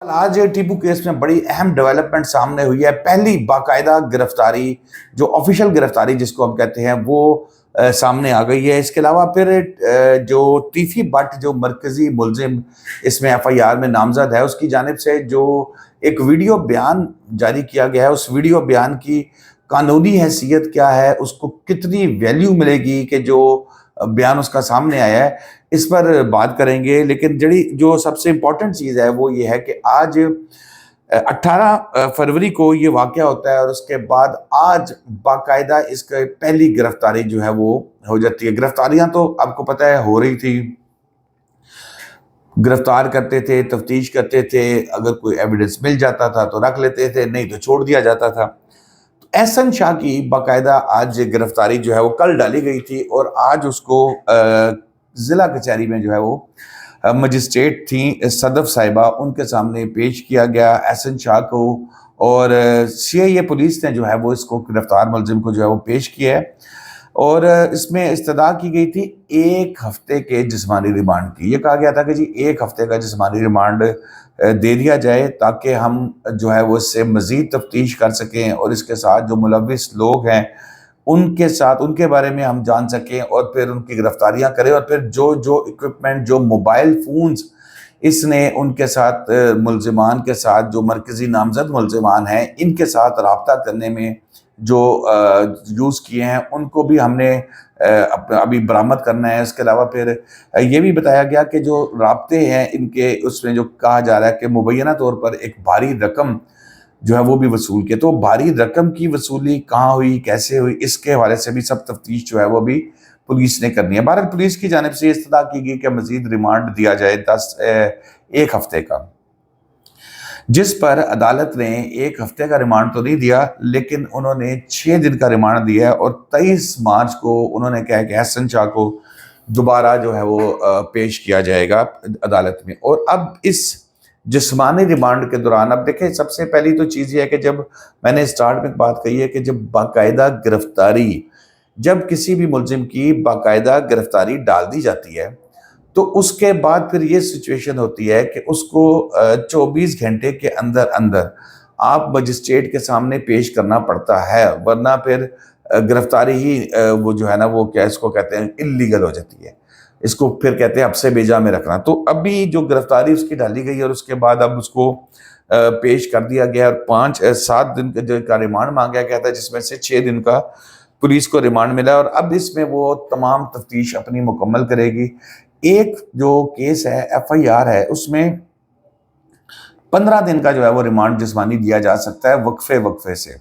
آج ٹیپو کیس میں بڑی اہم ڈیولپمنٹ سامنے ہوئی ہے. پہلی باقاعدہ گرفتاری جو آفیشیل گرفتاری جس کو ہم کہتے ہیں وہ سامنے آ گئی ہے. اس کے علاوہ پھر جو ٹیفی بٹ جو مرکزی ملزم اس میں ایف آئی آر میں نامزد ہے اس کی جانب سے جو ایک ویڈیو بیان جاری کیا گیا ہے، اس ویڈیو بیان کی قانونی حیثیت کیا ہے، اس کو کتنی ویلیو ملے گی کہ جو بیان اس کا سامنے آیا ہے، اس پر بات کریں گے. لیکن جو سب سے امپورٹنٹ چیز ہے وہ یہ ہے کہ آج 18 فروری کو یہ واقعہ ہوتا ہے اور اس کے بعد آج باقاعدہ اس کے پہلی گرفتاری جو ہے وہ ہو جاتی ہے. گرفتاریاں تو آپ کو پتہ ہے ہو رہی تھی، گرفتار کرتے تھے، تفتیش کرتے تھے، اگر کوئی ایویڈنس مل جاتا تھا تو رکھ لیتے تھے، نہیں تو چھوڑ دیا جاتا تھا. احسن شاہ کی باقاعدہ آج گرفتاری جو ہے وہ کل ڈالی گئی تھی اور آج اس کو ضلع کچہری میں جو ہے وہ مجسٹریٹ تھیں صدف صاحبہ، ان کے سامنے پیش کیا گیا احسن شاہ کو. اور سی آئی اے پولیس نے جو ہے وہ اس کو گرفتار ملزم کو جو ہے وہ پیش کیا ہے اور اس میں استدعا کی گئی تھی 1 ہفتے کے جسمانی ریمانڈ کی. یہ کہا گیا تھا کہ جی 1 ہفتے کا جسمانی ریمانڈ دے دیا جائے تاکہ ہم جو ہے وہ اس سے مزید تفتیش کر سکیں اور اس کے ساتھ جو ملوث لوگ ہیں ان کے ساتھ ان کے بارے میں ہم جان سکیں اور پھر ان کی گرفتاریاں کریں اور پھر جو اکوپمنٹ جو موبائل فونز اس نے ان کے ساتھ ملزمان کے ساتھ جو مرکزی نامزد ملزمان ہیں ان کے ساتھ رابطہ کرنے میں جو یوز کیے ہیں ان کو بھی ہم نے ابھی برآمد کرنا ہے. اس کے علاوہ پھر یہ بھی بتایا گیا کہ جو رابطے ہیں ان کے اس میں جو کہا جا رہا ہے کہ مبینہ طور پر ایک بھاری رقم جو ہے وہ بھی وصول کیا. تو بھاری رقم کی وصولی کہاں ہوئی، کیسے ہوئی، اس کے حوالے سے بھی سب تفتیش جو ہے وہ بھی پولیس نے کرنی ہے. بہرحال پولیس کی جانب سے استدعا کی گئی کہ مزید ریمانڈ دیا جائے 1 ہفتے کا، جس پر عدالت نے 1 ہفتے کا ریمانڈ تو نہیں دیا لیکن انہوں نے 6 دن کا ریمانڈ دیا ہے اور 23 مارچ کو انہوں نے کہا کہ احسن شاہ کو دوبارہ جو ہے وہ پیش کیا جائے گا عدالت میں. اور اب اس جسمانی ریمانڈ کے دوران اب دیکھیں سب سے پہلی تو چیز یہ ہے کہ جب میں نے سٹارٹ میں بات کہی ہے کہ جب باقاعدہ گرفتاری، جب کسی بھی ملزم کی باقاعدہ گرفتاری ڈال دی جاتی ہے تو اس کے بعد پھر یہ سچویشن ہوتی ہے کہ اس کو 24 گھنٹے کے اندر اندر آپ مجسٹریٹ کے سامنے پیش کرنا پڑتا ہے، ورنہ پھر گرفتاری ہی وہ جو ہے نا وہ کیا اس کو کہتے ہیں اللیگل ہو جاتی ہے. اس کو پھر کہتے ہیں حبس بیجا میں رکھنا. تو ابھی جو گرفتاری اس کی ڈالی گئی اور اس کے بعد اب اس کو پیش کر دیا گیا اور 7 دن کا ریمانڈ مانگا گیا تھا جس میں سے 6 دن کا پولیس کو ریمانڈ ملا اور اب اس میں وہ تمام تفتیش اپنی مکمل کرے گی. ایک جو کیس ہے ایف آئی آر ہے اس میں 15 دن کا جو ہے وہ ریمانڈ جسمانی دیا جا سکتا ہے وقفے سے.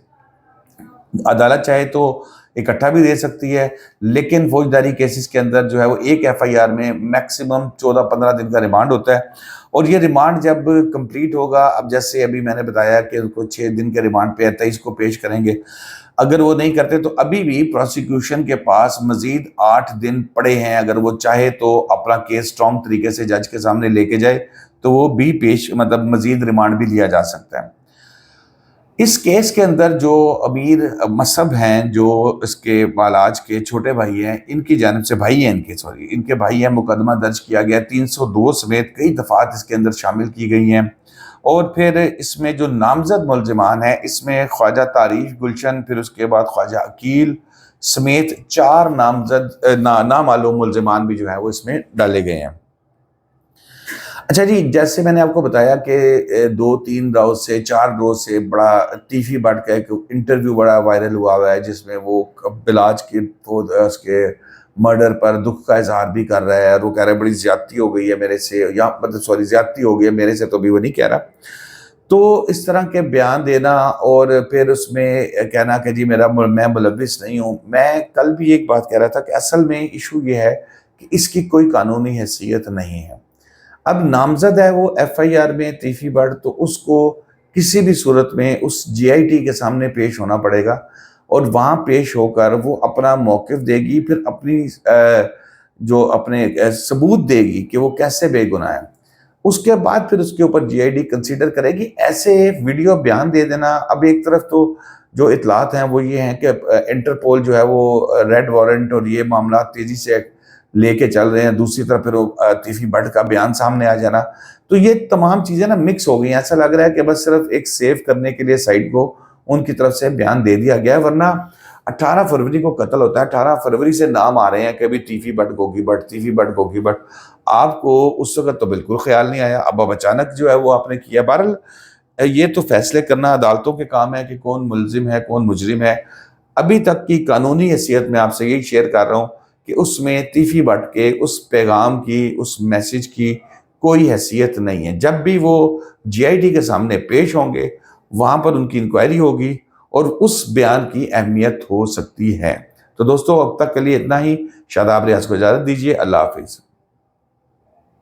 عدالت چاہے تو اکٹھا بھی دے سکتی ہے لیکن فوجداری کیسز کے اندر جو ہے وہ ایک ایف آئی آر میں میکسیمم 14-15 دن کا ریمانڈ ہوتا ہے. اور یہ ریمانڈ جب کمپلیٹ ہوگا، اب جیسے ابھی میں نے بتایا کہ ان کو 6 دن کے ریمانڈ پہ 23 کو پیش کریں گے، اگر وہ نہیں کرتے تو ابھی بھی پروسیکیوشن کے پاس مزید 8 دن پڑے ہیں. اگر وہ چاہے تو اپنا کیس اسٹرانگ طریقے سے جج کے سامنے لے کے جائے تو وہ بھی مزید ریمانڈ بھی لیا جا سکتا ہے. اس کیس کے اندر جو امیر مصعب ہیں، جو اس کے بالاج کے چھوٹے بھائی ہیں، ان کی جانب سے ان کے بھائی ہیں، مقدمہ درج کیا گیا 302 سمیت کئی دفعات اس کے اندر شامل کی گئی ہیں. اور پھر اس میں جو نامزد ملزمان ہیں اس میں خواجہ تعریف گلشن، پھر اس کے بعد خواجہ عقیل سمیت 4 نامعلوم ملزمان بھی جو ہے وہ اس میں ڈالے گئے ہیں. اچھا جی، جیسے میں نے آپ کو بتایا کہ 2-3 روز سے 4 روز سے بڑا ٹیفی بٹ کا ایک انٹرویو بڑا وائرل ہوا ہے جس میں وہ بلاج اس کے مرڈر پر دکھ کا اظہار بھی کر رہا ہے اور وہ کہہ رہا ہے بڑی زیادتی ہو گئی ہے میرے سے، یا زیادتی ہو گئی ہے میرے سے، تو بھی وہ نہیں کہہ رہا. تو اس طرح کے بیان دینا اور پھر اس میں کہنا کہ جی میں ملوث نہیں ہوں. میں کل بھی ایک بات کہہ رہا تھا کہ اصل میں ایشو یہ ہے کہ اس کی کوئی قانونی حیثیت نہیں ہے. اب نامزد ہے وہ ایف آئی آر میں ٹیفی بٹ، تو اس کو کسی بھی صورت میں اس جی آئی ٹی کے سامنے پیش ہونا پڑے گا اور وہاں پیش ہو کر وہ اپنا موقف دے گی، پھر اپنے ثبوت دے گی کہ وہ کیسے بے گناہ ہے. اس کے بعد پھر اس کے اوپر جی آئی ڈی کنسیڈر کرے گی. ایسے ویڈیو بیان دے دینا، اب ایک طرف تو جو اطلاعات ہیں وہ یہ ہیں کہ انٹرپول جو ہے وہ ریڈ وارنٹ اور یہ معاملات تیزی سے لے کے چل رہے ہیں، دوسری طرف پھر وہ تیفی بٹ کا بیان سامنے آ جانا، تو یہ تمام چیزیں نا مکس ہو گئی ہیں۔ ایسا لگ رہا ہے کہ بس صرف ایک سیو کرنے کے لیے سائٹ کو ان کی طرف سے بیان دے دیا گیا ہے، ورنہ 18 فروری کو قتل ہوتا ہے، 18 فروری سے نام آ رہے ہیں کہ ابھی تیفی بٹ، گوگی بٹ، تیفی بٹ، گوگی بٹ۔ آپ کو اس وقت تو بالکل خیال نہیں آیا، اب اچانک جو ہے وہ آپ نے کیا۔ بہرحال یہ تو فیصلے کرنا عدالتوں کے کام ہے کہ کون ملزم ہے کون مجرم ہے۔ ابھی تک کی قانونی حیثیت میں آپ سے یہی شیئر کر رہا ہوں کہ اس میں تیفی بٹ کے اس پیغام کی، اس میسج کی کوئی حیثیت نہیں ہے۔ جب بھی وہ GIT کے سامنے پیش ہوں گے، وہاں پر ان کی انکوائری ہوگی اور اس بیان کی اہمیت ہو سکتی ہے۔ تو دوستو اب تک کے لیے اتنا ہی۔ شاداب ریاض کو اجازت دیجیے، اللہ حافظ۔